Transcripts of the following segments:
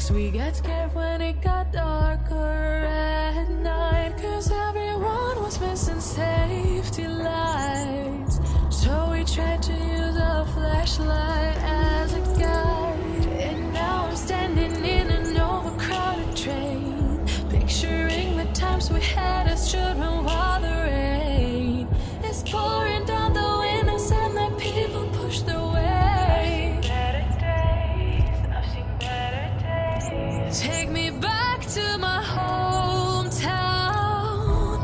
Cause we get scared when it got darker at night, cause everyone was missing safety lights. So we tried to use a flashlight as a guide. And now I'm standing in an overcrowded train, picturing the times we had as children while the rain is pouring down the windows and the people push their way. I've seen better days. Take me back to my hometown.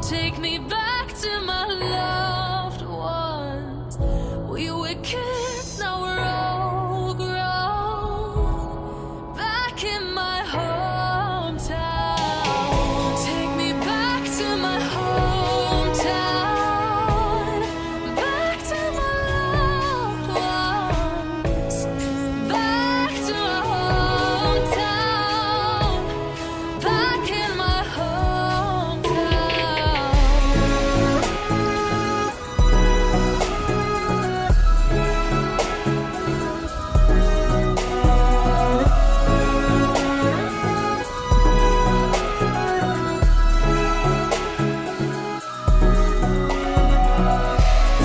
Take me back to my loved ones. We were kids, now we're all grown. Back in my hometown. Take me back to my hometown. Back to my loved ones. Back to my hometown. Back in my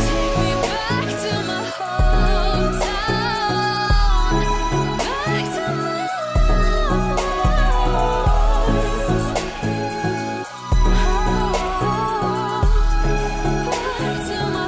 Take me back to my hometown. Back to my loved ones. Back to my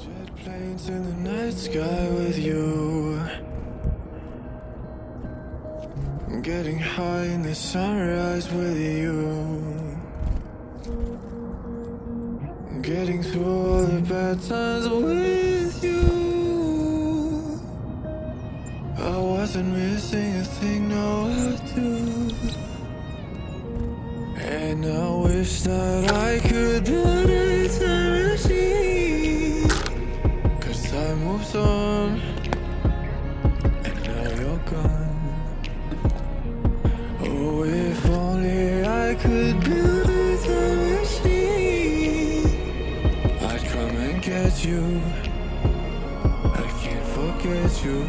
Jet planes in the night sky with you. I'm getting high in the sunrise with you. I'm getting through all the bad times with you. I wasn't missing a thing, no I do. And I wish that I could build a time machine. Cause time moves on, and now you're gone. Oh, if only I could build a time machine, I'd come and get you. I can't forget you.